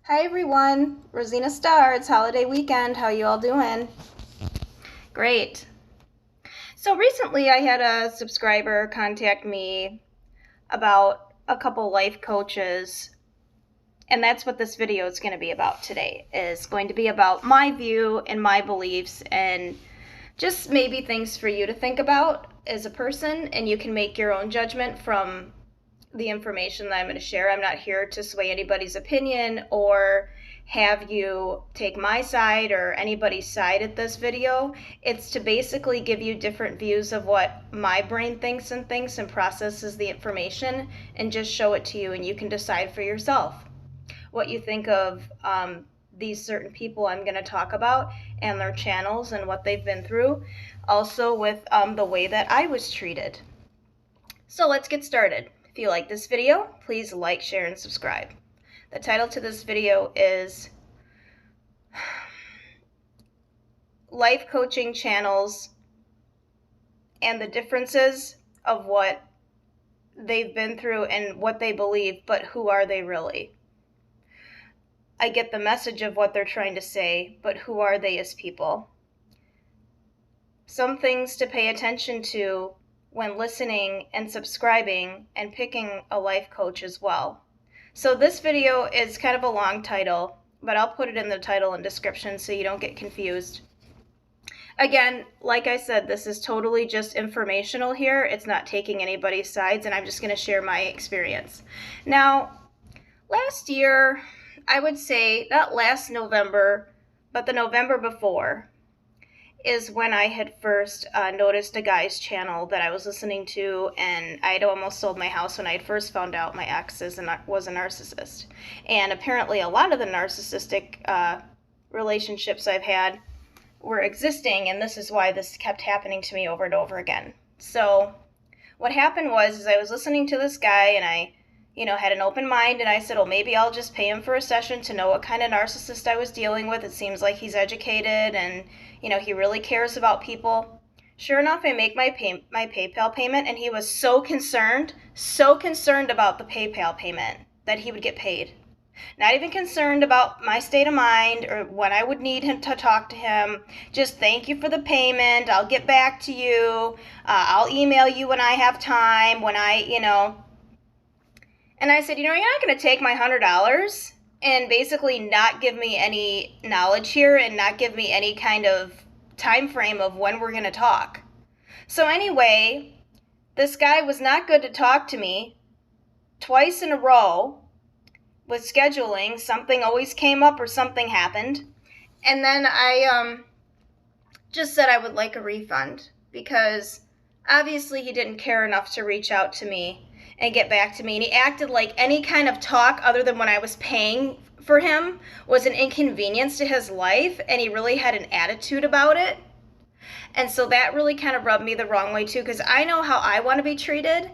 Hi everyone, Rosina Starr. It's holiday weekend. How you all doing? Great. So recently I had a subscriber contact me about a couple life coaches, and that's what this video is going to be about today. Is going to be about my view and my beliefs and just maybe things for you to think about as a person, and you can make your own judgment from the information that I'm going to share. I'm not here to sway anybody's opinion or have you take my side or anybody's side at this video. It's to basically give you different views of what my brain thinks and processes the information and just show it to you, and you can decide for yourself what you think of these certain people I'm going to talk about and their channels and what they've been through, also with the way that I was treated. So let's get started. If you like this video, please like, share, and subscribe. The title to this video is Life Coaching Channels and the Differences of what they've been through and what they believe, but who are they really? I get the message of what they're trying to say, but who are they as people? Some things to pay attention to when listening and subscribing and picking a life coach as well. So this video is kind of a long title, but I'll put it in the title and description so you don't get confused. Again, like I said, this is totally just informational here. It's not taking anybody's sides, and I'm just going to share my experience. Now, last year, I would say not last November, but the November before, is when I had first noticed a guy's channel that I was listening to, and I'd almost sold my house when I had first found out my ex was a narcissist. And apparently a lot of the narcissistic relationships I've had were existing, and this is why this kept happening to me over and over again. So what happened was I was listening to this guy, and I had an open mind, and I said, well, maybe I'll just pay him for a session to know what kind of narcissist I was dealing with. It seems like he's educated and, he really cares about people. Sure enough, I make my PayPal payment, and he was so concerned about the PayPal payment that he would get paid. Not even concerned about my state of mind or when I would need him to talk to him. Just thank you for the payment. I'll get back to you. I'll email you when I have time, when And I said, you're not going to take my $100 and basically not give me any knowledge here and not give me any kind of time frame of when we're going to talk. So anyway, this guy was not good to talk to me twice in a row with scheduling. Something always came up or something happened. And then I just said I would like a refund because obviously he didn't care enough to reach out to me and get back to me. And he acted like any kind of talk other than when I was paying for him was an inconvenience to his life, and he really had an attitude about it. And so that really kind of rubbed me the wrong way too, because I know how I want to be treated,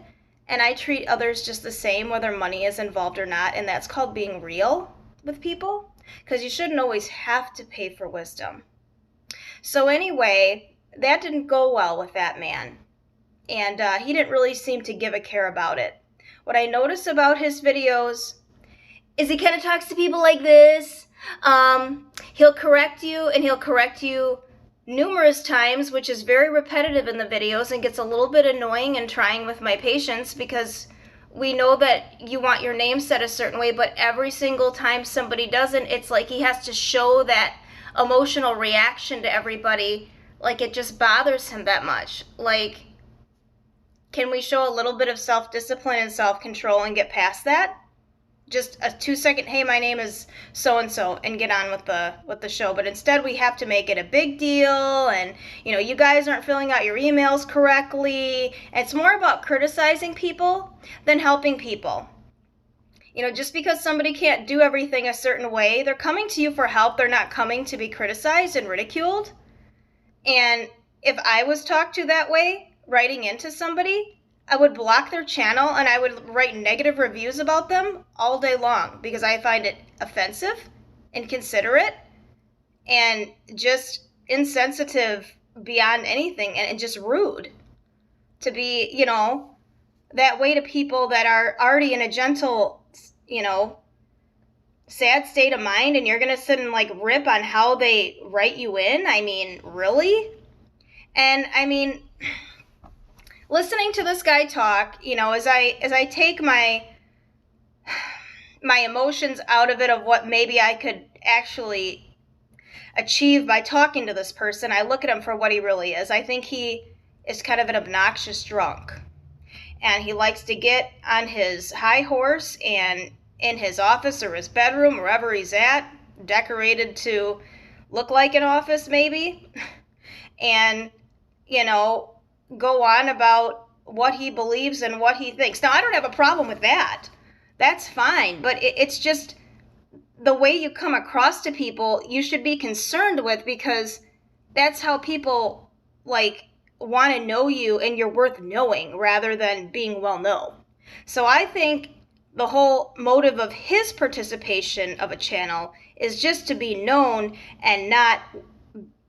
and I treat others just the same whether money is involved or not, and that's called being real with people, because you shouldn't always have to pay for wisdom. So anyway, that didn't go well with that man. And he didn't really seem to give a care about it. What I notice about his videos is he kind of talks to people like this. He'll correct you, and he'll correct you numerous times, which is very repetitive in the videos and gets a little bit annoying and trying with my patience, because we know that you want your name said a certain way, but every single time somebody doesn't, it's like he has to show that emotional reaction to everybody, like it just bothers him that much. Like, can we show a little bit of self-discipline and self-control and get past that? Just a 2-second, hey, my name is so-and-so, and get on with the show. But instead, we have to make it a big deal, and, you guys aren't filling out your emails correctly. It's more about criticizing people than helping people. Just because somebody can't do everything a certain way, they're coming to you for help. They're not coming to be criticized and ridiculed. And if I was talked to that way, writing into somebody, I would block their channel and I would write negative reviews about them all day long, because I find it offensive, inconsiderate, and just insensitive beyond anything, and just rude to be, that way to people that are already in a gentle, sad state of mind, and you're gonna sit and like rip on how they write you in? I mean, really? And I mean, listening to this guy talk, as I take my emotions out of it, of what maybe I could actually achieve by talking to this person, I look at him for what he really is. I think he is kind of an obnoxious drunk. And he likes to get on his high horse and in his office or his bedroom, wherever he's at, decorated to look like an office maybe, and, go on about what he believes and what he thinks. Now, I don't have a problem with that. That's fine, but it's just the way you come across to people you should be concerned with, because that's how people, like, want to know you, and you're worth knowing rather than being well known. So I think the whole motive of his participation of a channel is just to be known and not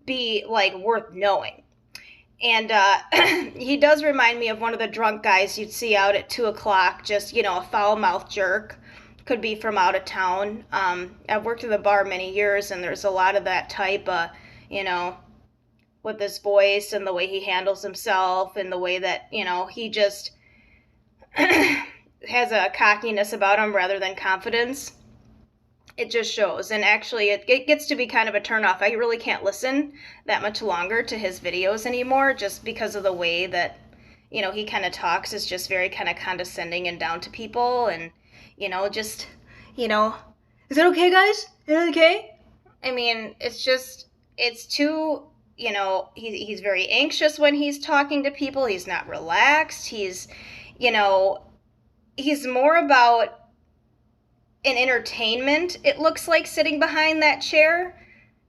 be, like, worth knowing. And he does remind me of one of the drunk guys you'd see out at 2 o'clock, just, a foul-mouthed jerk. Could be from out of town. I've worked at the bar many years, and there's a lot of that type, with his voice and the way he handles himself and the way that, he just has a cockiness about him rather than confidence. It just shows. And actually, it gets to be kind of a turnoff. I really can't listen that much longer to his videos anymore, just because of the way that, he kind of talks is just very kind of condescending and down to people. And, just, is it okay, guys? Is it okay? I mean, it's too, he's very anxious when he's talking to people. He's not relaxed. He's more about an entertainment, it looks like, sitting behind that chair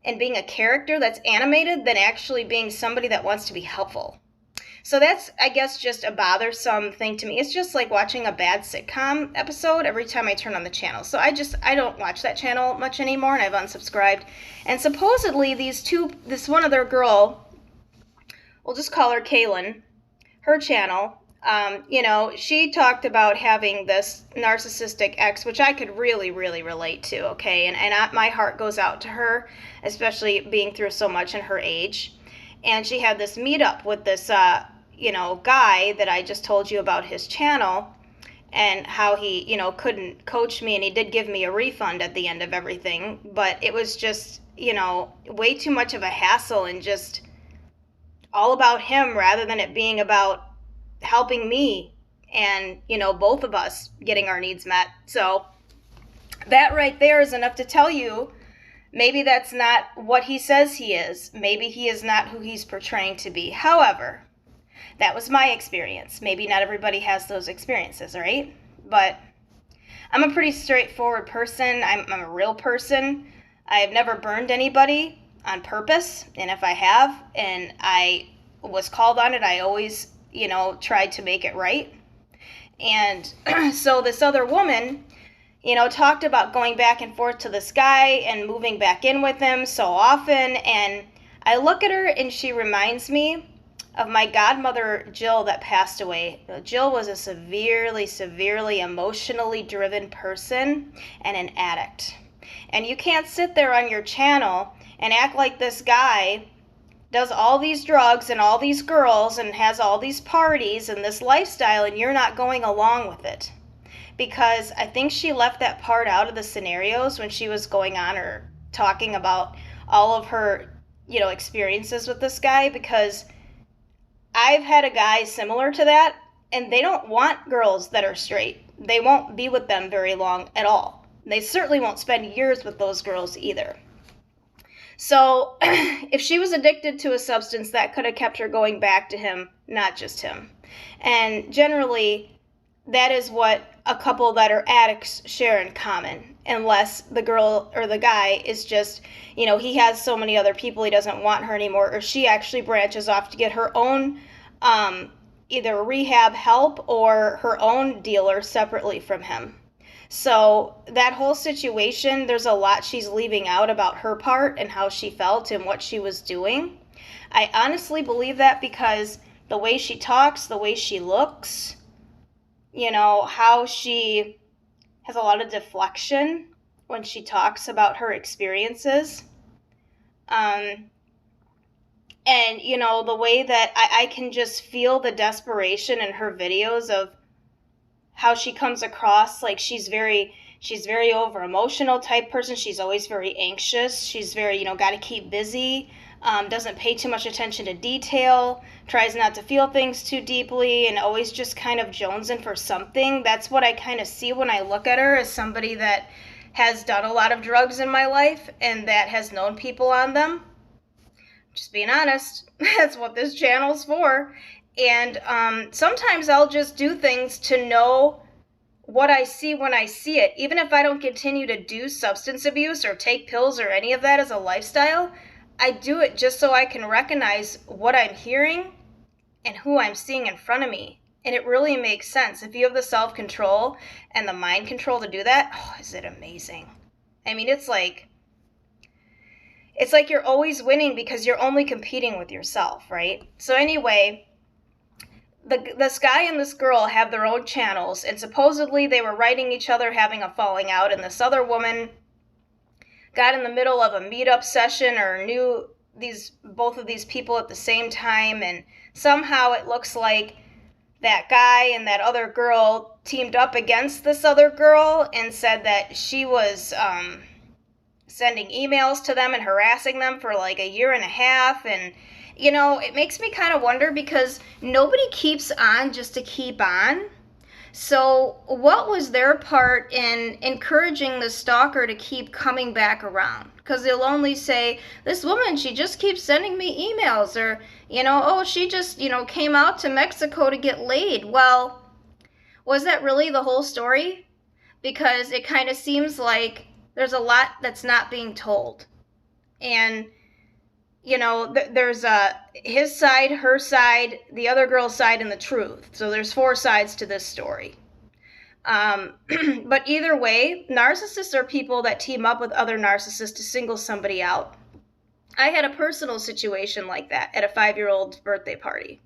and being a character that's animated than actually being somebody that wants to be helpful. So that's, I guess, just a bothersome thing to me. It's just like watching a bad sitcom episode every time I turn on the channel. So I don't watch that channel much anymore, and I've unsubscribed. And supposedly this one other girl, we'll just call her Kaylin, her channel, she talked about having this narcissistic ex, which I could really, really relate to, okay? And my heart goes out to her, especially being through so much in her age. And she had this meetup with this, guy that I just told you about his channel, and how he, couldn't coach me, and he did give me a refund at the end of everything. But it was just, way too much of a hassle, and just all about him rather than it being about helping me and, both of us getting our needs met. So that right there is enough to tell you maybe that's not what he says he is. Maybe he is not who he's portraying to be. However, that was my experience. Maybe not everybody has those experiences, right? But I'm a pretty straightforward person. I'm a real person. I have never burned anybody on purpose. And if I have, and I was called on it, I always, tried to make it right. And so this other woman, talked about going back and forth to this guy and moving back in with him so often. And I look at her, and she reminds me of my godmother, Jill, that passed away. Jill was a severely, severely emotionally driven person and an addict. And you can't sit there on your channel and act like this guy does all these drugs and all these girls and has all these parties and this lifestyle, and you're not going along with it. Because I think she left that part out of the scenarios when she was going on or talking about all of her, experiences with this guy, because I've had a guy similar to that, and they don't want girls that are straight. They won't be with them very long at all. They certainly won't spend years with those girls either. So if she was addicted to a substance, that could have kept her going back to him, not just him. And generally, that is what a couple that are addicts share in common, unless the girl or the guy is just, he has so many other people, he doesn't want her anymore, or she actually branches off to get her own either rehab help or her own dealer separately from him. So that whole situation, there's a lot she's leaving out about her part and how she felt and what she was doing. I honestly believe that because the way she talks, the way she looks, how she has a lot of deflection when she talks about her experiences. And, you know, the way that I can just feel the desperation in her videos of how she comes across. Like, she's very over emotional type person. She's always very anxious. She's very, you know, got to keep busy. Doesn't pay too much attention to detail, tries not to feel things too deeply, and always just kind of jonesing for something. That's what I kind of see when I look at her, as somebody that has done a lot of drugs in my life and that has known people on them. Just being honest, that's what this channel's for. And sometimes I'll just do things to know what I see when I see it. Even if I don't continue to do substance abuse or take pills or any of that as a lifestyle, I do it just so I can recognize what I'm hearing and who I'm seeing in front of me. And it really makes sense. If you have the self-control and the mind control to do that, oh, is it amazing? I mean, it's like you're always winning because you're only competing with yourself, right? So anyway, this guy and this girl have their own channels, and supposedly they were writing each other, having a falling out, and this other woman got in the middle of a meetup session or knew both of these people at the same time, and somehow it looks like that guy and that other girl teamed up against this other girl and said that she was sending emails to them and harassing them for like a year and a half. And you know, it makes me kind of wonder, because nobody keeps on just to keep on. So what was their part in encouraging the stalker to keep coming back around? Because they'll only say, this woman, she just keeps sending me emails, or, you know, oh, she just, you know, came out to Mexico to get laid. Well, was that really the whole story? Because it kind of seems like there's a lot that's not being told. And, you know, there's his side, her side, the other girl's side, and the truth. So there's 4 sides to this story. But either way, narcissists are people that team up with other narcissists to single somebody out. I had a personal situation like that at a 5-year-old's birthday party.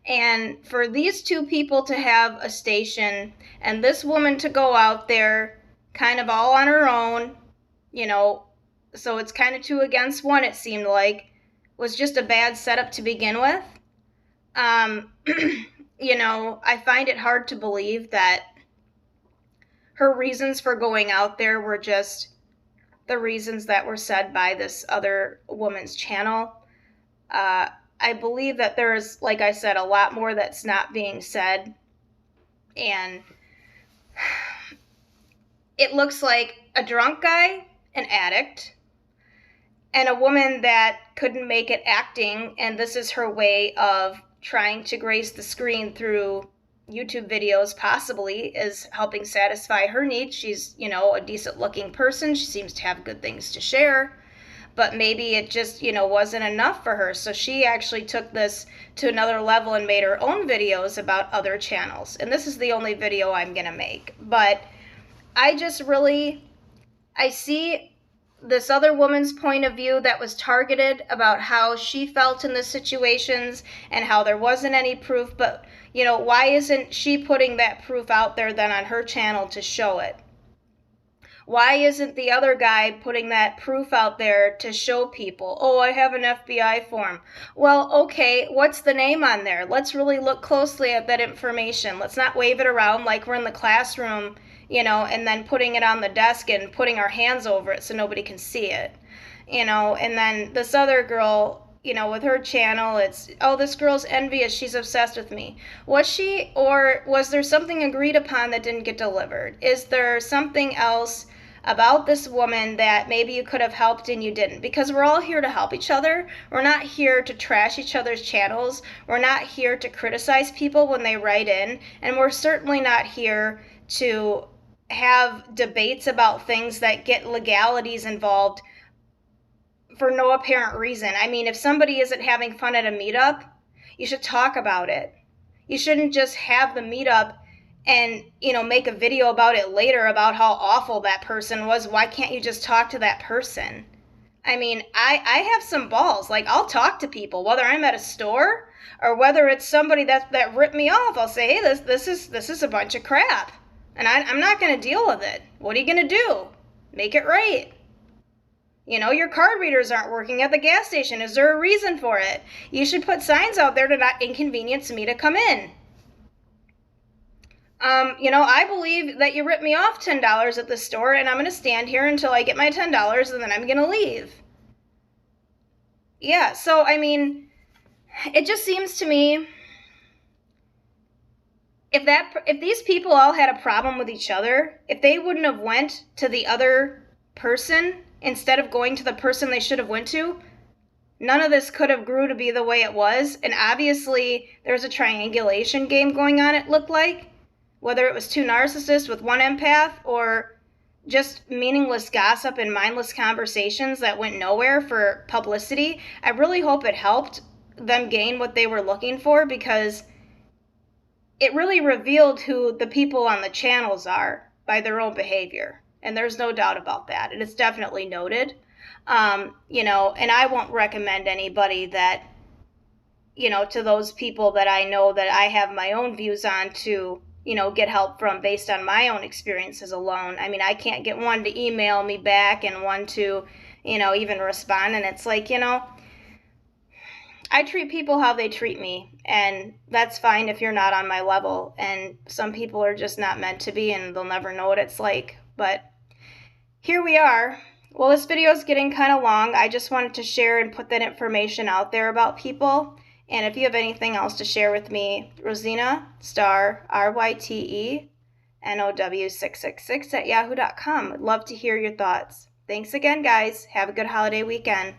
And for these 2 people to have a station and this woman to go out there kind of all on her own, you know, so it's kind of 2 against 1, it seemed like, was just a bad setup to begin with. You know, I find it hard to believe that her reasons for going out there were just the reasons that were said by this other woman's channel. I believe that there is, like I said, a lot more that's not being said. And it looks like a drunk guy, an addict, and a woman that couldn't make it acting, and this is her way of trying to grace the screen through YouTube videos, possibly, is helping satisfy her needs. She's, you know, a decent looking person. She seems to have good things to share, but maybe it just, you know, wasn't enough for her. So she actually took this to another level and made her own videos about other channels. And this is the only video I'm going to make. But I see this other woman's point of view that was targeted about how she felt in the situations and how there wasn't any proof. But, you know, why isn't she putting that proof out there then on her channel to show it? Why isn't the other guy putting that proof out there to show people, oh, I have an FBI form? Well, okay, what's the name on there? Let's really look closely at that information. Let's not wave it around like we're in the classroom, you know, and then putting it on the desk and putting our hands over it so nobody can see it, you know. And then this other girl, you know, with her channel, it's, oh, this girl's envious, she's obsessed with me. Was she, or was there something agreed upon that didn't get delivered? Is there something else about this woman that maybe you could have helped and you didn't? Because we're all here to help each other. We're not here to trash each other's channels. We're not here to criticize people when they write in. And we're certainly not here to have debates about things that get legalities involved for no apparent reason. I mean, if somebody isn't having fun at a meetup, you should talk about it. You shouldn't just have the meetup and, you know, make a video about it later about how awful that person was. Why can't you just talk to that person? I mean, I have some balls. Like, I'll talk to people, whether I'm at a store or whether it's somebody that ripped me off. I'll say, hey, this is a bunch of crap, and I'm not going to deal with it. What are you going to do? Make it right. You know, your card readers aren't working at the gas station. Is there a reason for it? You should put signs out there to not inconvenience me to come in. You know, I believe that you ripped me off $10 at the store, and I'm going to stand here until I get my $10, and then I'm going to leave. Yeah, so, I mean, it just seems to me, if these people all had a problem with each other, if they wouldn't have went to the other person instead of going to the person they should have went to, none of this could have grew to be the way it was. And obviously, there's a triangulation game going on, it looked like. Whether it was two narcissists with one empath or just meaningless gossip and mindless conversations that went nowhere for publicity, I really hope it helped them gain what they were looking for, because it really revealed who the people on the channels are by their own behavior. And there's no doubt about that. And it's definitely noted. You know, and I won't recommend anybody that, you know, to those people that I know that I have my own views on to, you know, get help from based on my own experiences alone. I mean, I can't get one to email me back and one to, you know, even respond. And it's like, you know, I treat people how they treat me, and that's fine if you're not on my level. And some people are just not meant to be, and they'll never know what it's like. But here we are. Well, this video is getting kind of long. I just wanted to share and put that information out there about people. And if you have anything else to share with me, Rosina, RYTENOW666 at yahoo.com. I'd love to hear your thoughts. Thanks again, guys. Have a good holiday weekend.